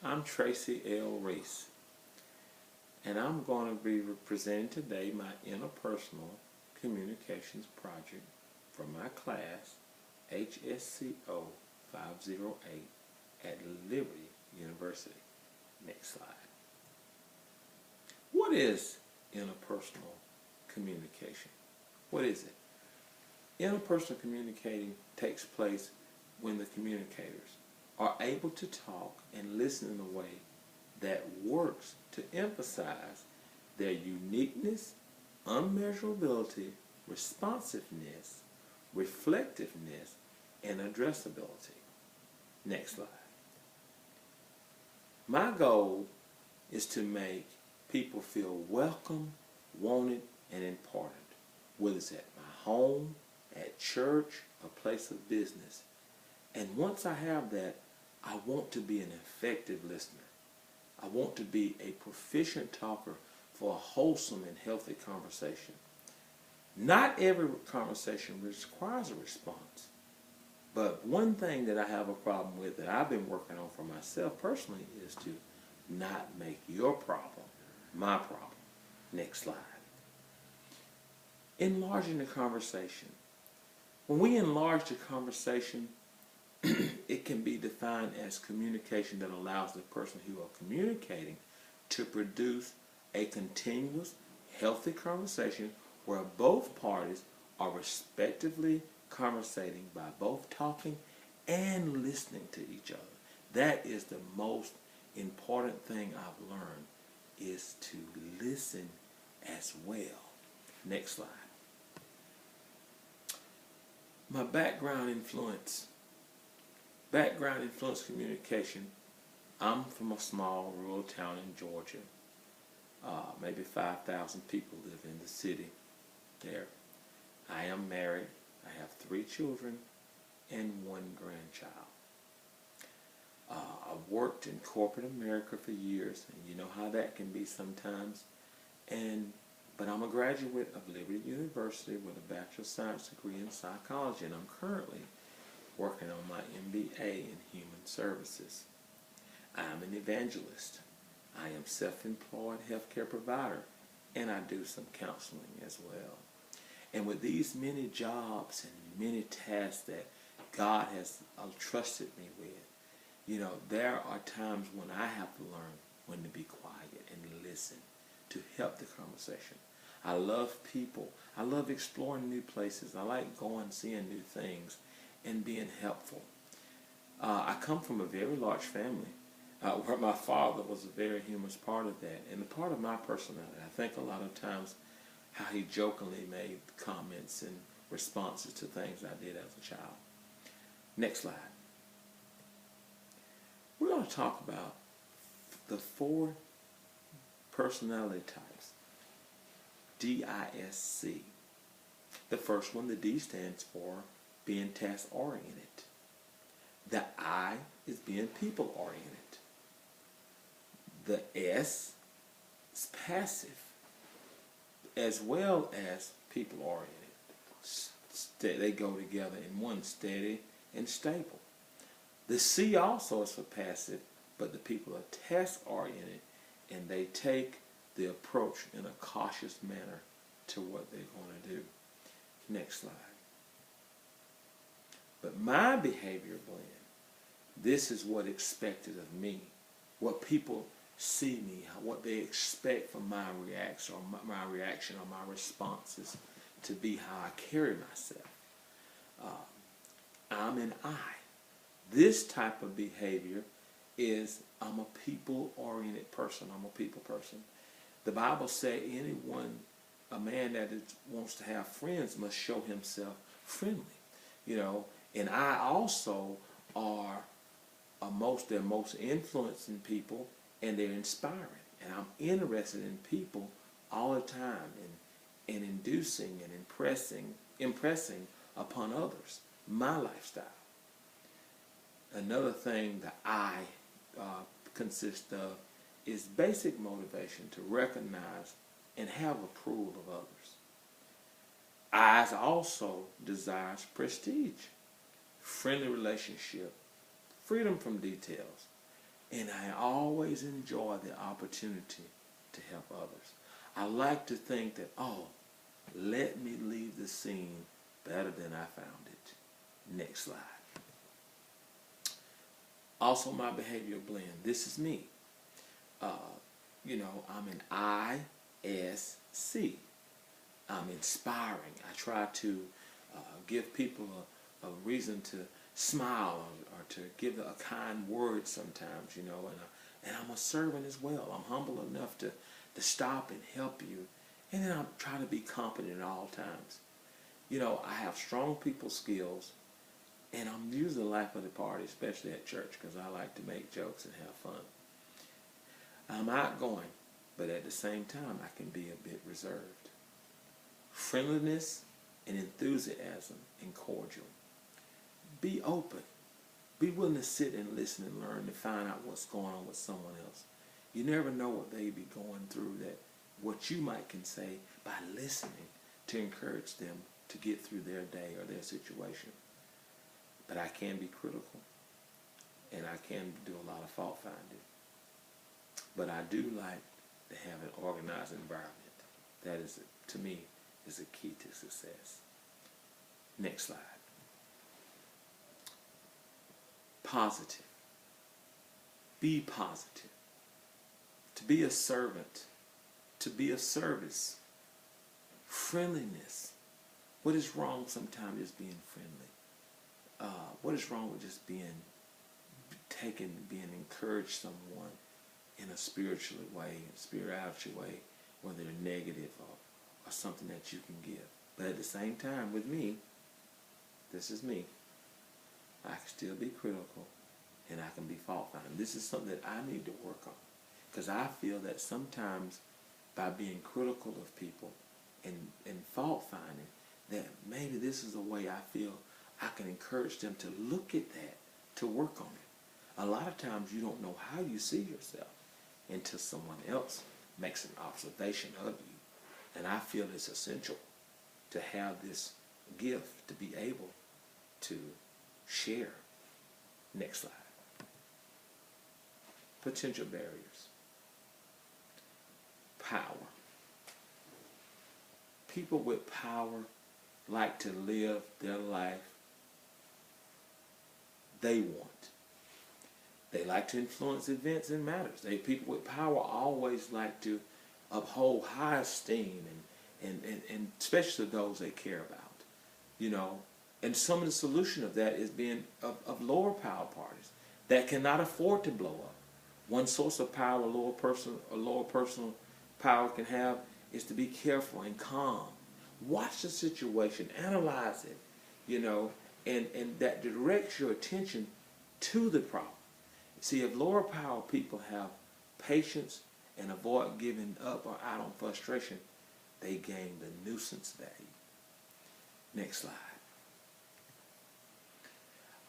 I'm Tracy Reese, and I'm going to be presenting today my interpersonal communications project from my class, HSCO 508 at Liberty University. Next slide. What is interpersonal communication? What is it? Interpersonal communicating takes place when the communicators are able to talk and listen in a way that works to emphasize their uniqueness, unmeasurability, responsiveness, reflectiveness, and addressability. Next slide. My goal is to make people feel welcome, wanted, and important, whether it's at my home, at church, a place of business. And once I have that, I want to be an effective listener. I want to be a proficient talker for a wholesome and healthy conversation. Not every conversation requires a response. But one thing that I have a problem with that I've been working on for myself personally is to not make your problem my problem. Next slide. Enlarging the conversation. When we enlarge the conversation, it can be defined as communication that allows the person who are communicating to produce a continuous, healthy conversation where both parties are respectively conversating by both talking and listening to each other. That is the most important thing I've learned, is to listen as well. Next slide. My background influence communication. I'm from a small rural town in Georgia. Maybe 5,000 people live in the city there. I am married. I have 3 children and 1 grandchild. I've worked in corporate America for years, and you know how that can be sometimes. But I'm a graduate of Liberty University with a Bachelor of Science degree in psychology, and I'm currently working on my MBA in Human Services. I'm an evangelist. I am self-employed healthcare provider, and I do some counseling as well. And with these many jobs and many tasks that God has trusted me with, you know, there are times when I have to learn when to be quiet and listen to help the conversation. I love people. I love exploring new places. I like going, seeing new things, and being helpful. I come from a very large family where my father was a very humorous part of that, and a part of my personality. I think a lot of times how he jokingly made comments and responses to things I did as a child. Next slide. We're going to talk about the 4 personality types. DISC. The first one, the D, stands for being task-oriented. The I is being people-oriented. The S is passive, as well as people-oriented. They go together in one, steady and stable. The C also is for passive, but the people are task-oriented, and they take the approach in a cautious manner to what they're going to do. Next slide. But my behavior blend, this is what expected of me, what people see me, what they expect from my reaction or my responses to be how I carry myself. I'm an I. This type of behavior is, I'm a people-oriented person. I'm a people person. The Bible says a man that wants to have friends must show himself friendly. You know, and I also are they're most influencing people, and they're inspiring. And I'm interested in people all the time, and inducing and impressing upon others my lifestyle. Another thing that I consist of is basic motivation to recognize and have approval of others. I also desires prestige, friendly relationship, freedom from details. And I always enjoy the opportunity to help others. I like to think that, oh, let me leave the scene better than I found it. Next slide. Also, my behavior blend. This is me. I'm an ISC. I'm inspiring. I try to give people a reason to smile or to give a kind word sometimes, and I'm a servant as well. I'm humble enough to stop and help you, and then I'm trying to be competent at all times. I have strong people skills, and I'm usually the life of the party, especially at church, because I like to make jokes and have fun. I'm outgoing, but at the same time, I can be a bit reserved. Friendliness and enthusiasm and cordial. Be open. Be willing to sit and listen and learn to find out what's going on with someone else. You never know what they be going through, what you might can say by listening to encourage them to get through their day or their situation. But I can be critical, and I can do a lot of fault finding. But I do like to have an organized environment. That is, to me, is a key to success. Next slide. Positive. Be positive. To be a servant. To be of service. Friendliness. What is wrong sometimes is being friendly? What is wrong with just being encouraged someone in a spiritual way, whether they're negative or something that you can give. But at the same time, with me, this is me, I can still be critical and I can be fault-finding. This is something that I need to work on, because I feel that sometimes by being critical of people and fault-finding, that maybe this is a way I feel I can encourage them to look at that, to work on it. A lot of times you don't know how you see yourself until someone else makes an observation of you. And I feel it's essential to have this gift to be able to share. Next slide. Potential barriers. Power. People with power like to live their life they want. They like to influence events and matters. People with power always like to uphold high esteem and especially those they care about. And some of the solution of that is being of lower power parties that cannot afford to blow up. One source of power a lower personal power can have is to be careful and calm. Watch the situation, analyze it, and that directs your attention to the problem. See, if lower power people have patience and avoid giving up or out on frustration, they gain the nuisance value. Next slide.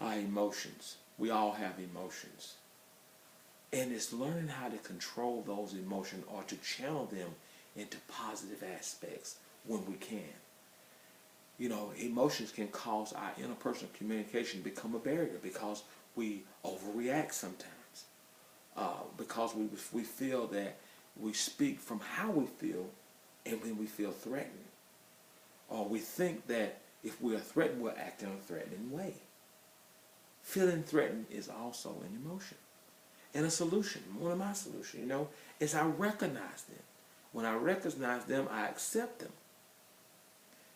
Our emotions. We all have emotions. And it's learning how to control those emotions or to channel them into positive aspects when we can. Emotions can cause our interpersonal communication to become a barrier because we overreact sometimes. Because we feel that we speak from how we feel and when we feel threatened. Or we think that if we are threatened, we'll act in a threatening way. Feeling threatened is also an emotion. And a solution, one of my solutions, is I recognize them. When I recognize them, I accept them.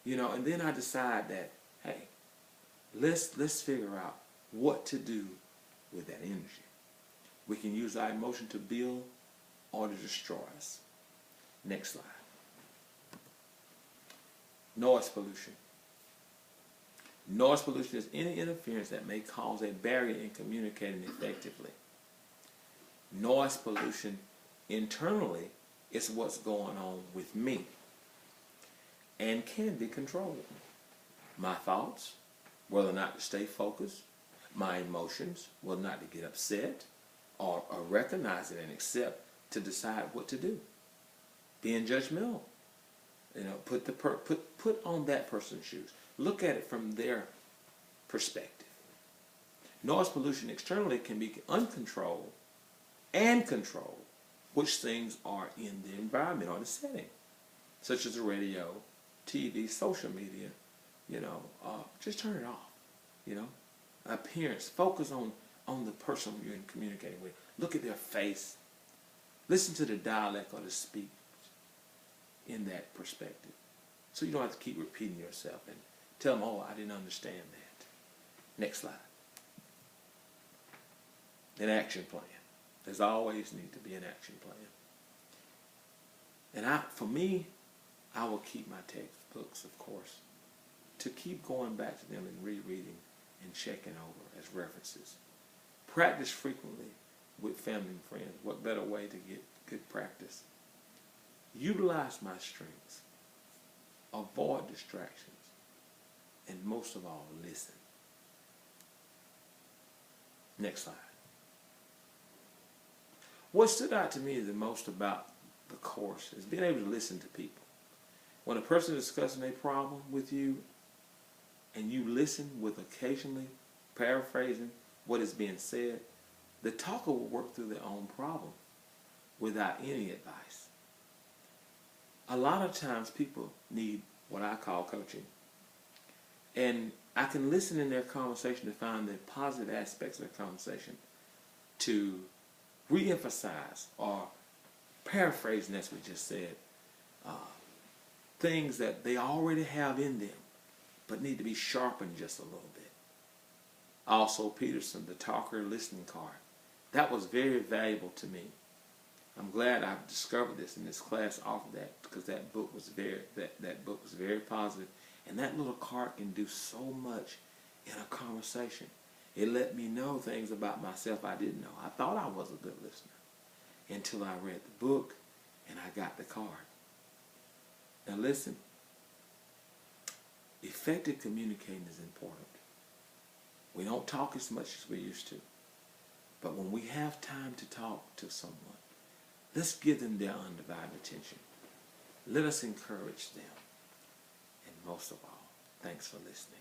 And then I decide that, hey, let's figure out what to do with that energy. We can use our emotion to build or to destroy us. Next slide. Noise pollution. Noise pollution is any interference that may cause a barrier in communicating effectively. Noise pollution internally is what's going on with me and can be controlled. My thoughts, whether or not to stay focused, my emotions, whether or not to get upset, or recognize it and accept to decide what to do. Being judgmental. Put on that person's shoes. Look at it from their perspective. Noise pollution externally can be uncontrolled and control which things are in the environment or the setting, such as the radio, TV, social media. Just turn it off. Appearance. Focus on the person you're communicating with. Look at their face. Listen to the dialect or the speech in that perspective. So you don't have to keep repeating yourself and tell them, oh, I didn't understand that. Next slide. An action plan. There's always need to be an action plan. And for me, I will keep my textbooks, of course, to keep going back to them and rereading and checking over as references. Practice frequently with family and friends. What better way to get good practice? Utilize my strengths. Avoid distractions. And most of all, listen. Next slide. What stood out to me the most about the course is being able to listen to people. When a person is discussing a problem with you and you listen with occasionally paraphrasing what is being said, the talker will work through their own problem without any advice. A lot of times people need what I call coaching. And I can listen in their conversation to find the positive aspects of their conversation, to re-emphasize or paraphrasing, as we just said, things that they already have in them but need to be sharpened just a little bit. Also, Peterson, the talker listening card. That was very valuable to me. I'm glad I've discovered this in this class off of that, because that book was very positive. And that little card can do so much in a conversation. It let me know things about myself I didn't know. I thought I was a good listener until I read the book and I got the card. Now listen, effective communicating is important. We don't talk as much as we used to. But when we have time to talk to someone, let's give them their undivided attention. Let us encourage them. And most of all, thanks for listening.